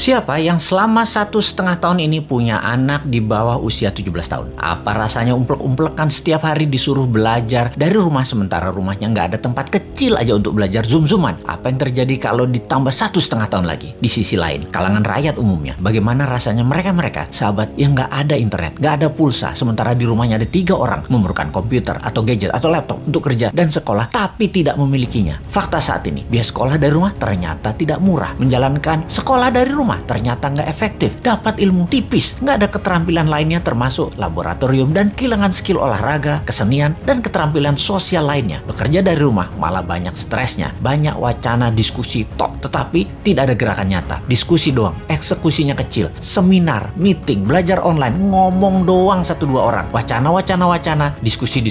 Siapa yang selama 1,5 tahun ini punya anak di bawah usia 17 tahun? Apa rasanya umplek-umplekan setiap hari disuruh belajar dari rumah sementara rumahnya nggak ada tempat kecil aja untuk belajar zoom-zooman? Apa yang terjadi kalau ditambah 1,5 tahun lagi? Di sisi lain, kalangan rakyat umumnya, bagaimana rasanya mereka sahabat yang nggak ada internet, nggak ada pulsa, sementara di rumahnya ada 3 orang memerlukan komputer atau gadget atau laptop untuk kerja dan sekolah, tapi tidak memilikinya. Fakta saat ini, biaya sekolah dari rumah ternyata tidak murah. Menjalankan sekolah dari rumah ternyata nggak efektif, dapat ilmu tipis, nggak ada keterampilan lainnya termasuk laboratorium dan kehilangan skill olahraga, kesenian, dan keterampilan sosial lainnya. Bekerja dari rumah malah banyak stresnya, banyak wacana diskusi tok, tetapi tidak ada gerakan nyata. Diskusi doang, eksekusinya kecil, seminar, meeting, belajar online, ngomong doang 1-2 orang, wacana, diskusi.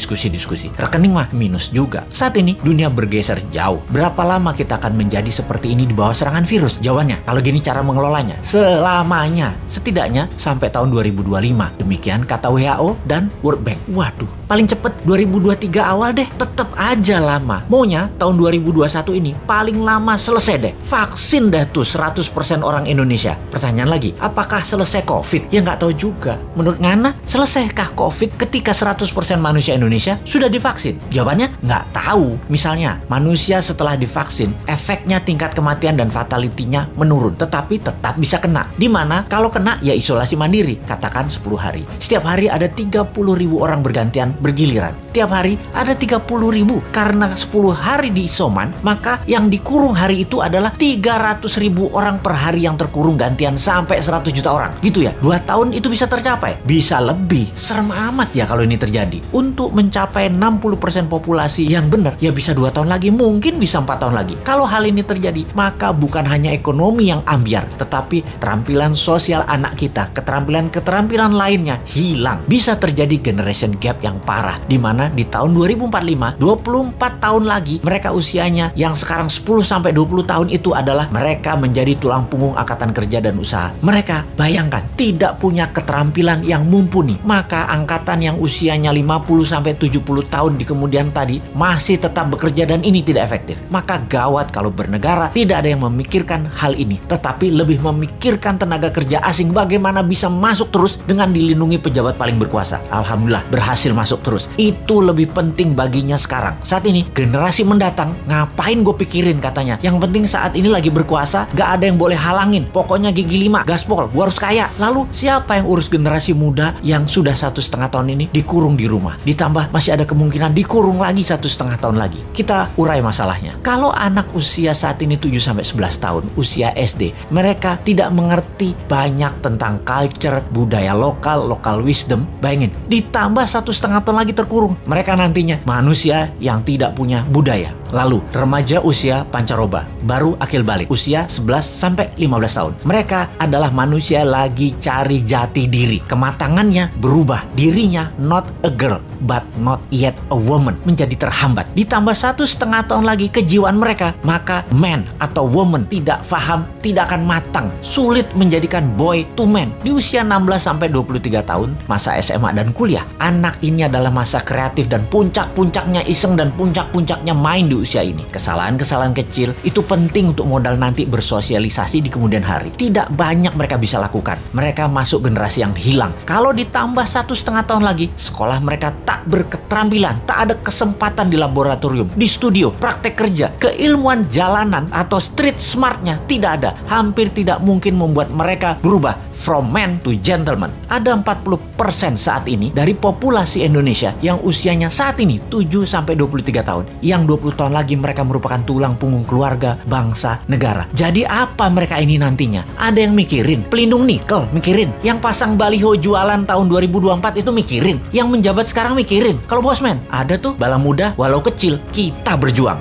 Rekening mah minus juga. Saat ini dunia bergeser jauh. Berapa lama kita akan menjadi seperti ini di bawah serangan virus? Jawabannya, kalau gini cara mengelolanya, selamanya, setidaknya sampai tahun 2025. Demikian kata WHO dan World Bank. Waduh, paling cepet 2023 awal deh. Tetep aja lama. Maunya tahun 2021 ini paling lama selesai deh. Vaksin deh tuh 100% orang Indonesia. Pertanyaan lagi, apakah selesai COVID? Ya nggak tahu juga. Menurut Ngana, selesaikah COVID ketika 100% manusia Indonesia sudah divaksin? Jawabannya nggak tahu. Misalnya, manusia setelah divaksin, efeknya tingkat kematian dan fatality-nya menurun. Tetapi tetap bisa kena. Dimana kalau kena ya isolasi mandiri, katakan 10 hari. Setiap hari ada 30.000 orang bergantian bergiliran. Tiap hari ada 30.000. Karena 10 hari di isoman, maka yang dikurung hari itu adalah 300.000 orang per hari yang terkurung gantian sampai 100 juta orang. Gitu ya. 2 tahun itu bisa tercapai. Bisa lebih. Serem amat ya kalau ini terjadi. Untuk mencapai 60% populasi yang benar, ya bisa 2 tahun lagi, mungkin bisa 4 tahun lagi. Kalau hal ini terjadi, maka bukan hanya ekonomi yang ambiar, tetapi keterampilan sosial anak kita, keterampilan lainnya hilang. Bisa terjadi generation gap yang parah, di mana di tahun 2045, 24 tahun lagi, mereka usianya yang sekarang 10-20 tahun itu adalah mereka menjadi tulang punggung angkatan kerja dan usaha. Mereka, bayangkan, tidak punya keterampilan yang mumpuni. Maka angkatan yang usianya 50-70 tahun di kemudian tadi masih tetap bekerja dan ini tidak efektif. Maka gawat kalau bernegara tidak ada yang memikirkan hal ini, tetapi lebih memikirkan tenaga kerja asing bagaimana bisa masuk terus dengan dilindungi pejabat paling berkuasa. Alhamdulillah berhasil masuk terus. Itu lebih penting baginya sekarang. Saat ini generasi mendatang ngapain gue pikirin katanya. Yang penting saat ini lagi berkuasa, gak ada yang boleh halangin. Pokoknya gigi 5, gaspol, gue harus kaya. Lalu siapa yang urus generasi muda yang sudah 1,5 tahun ini dikurung di rumah? Ditambah masih ada kemungkinan dikurung lagi 1,5 tahun lagi. Kita urai masalahnya. Kalau anak usia saat ini 7-11 tahun, usia SD, mereka tidak mengerti banyak tentang culture, budaya lokal wisdom. Bayangin, ditambah 1,5 tahun lagi terkurung. Mereka nantinya manusia yang tidak punya budaya. Lalu, remaja usia pancaroba, baru akil balik, usia 11-15 tahun. Mereka adalah manusia lagi cari jati diri. Kematangannya berubah. Dirinya not a girl, but not yet a woman. Menjadi terhambat. Ditambah 1,5 tahun lagi kejiwaan mereka, maka man atau woman tidak paham, tidak akan matang. Sulit menjadikan boy to man. Di usia 16-23 tahun, masa SMA dan kuliah, anak ini adalah masa kreatif dan puncak-puncaknya iseng dan puncak-puncaknya main di usia ini. Kesalahan-kesalahan kecil itu penting untuk modal nanti bersosialisasi di kemudian hari. Tidak banyak mereka bisa lakukan. Mereka masuk generasi yang hilang. Kalau ditambah 1,5 tahun lagi, sekolah mereka tak berketerampilan, tak ada kesempatan di laboratorium, di studio, praktek kerja, keilmuan jalanan atau street smartnya tidak ada. Hampir tidak mungkin membuat mereka berubah from man to gentleman. Ada 40% saat ini dari populasi Indonesia yang usianya saat ini 7-23 tahun. Yang 20 tahun lagi mereka merupakan tulang punggung keluarga, bangsa, negara. Jadi apa mereka ini nantinya? Ada yang mikirin pelindung nikel, mikirin. Yang pasang baliho jualan tahun 2024 itu mikirin. Yang menjabat sekarang mikirin. Kalau bosman, ada tuh bala muda walau kecil, kita berjuang.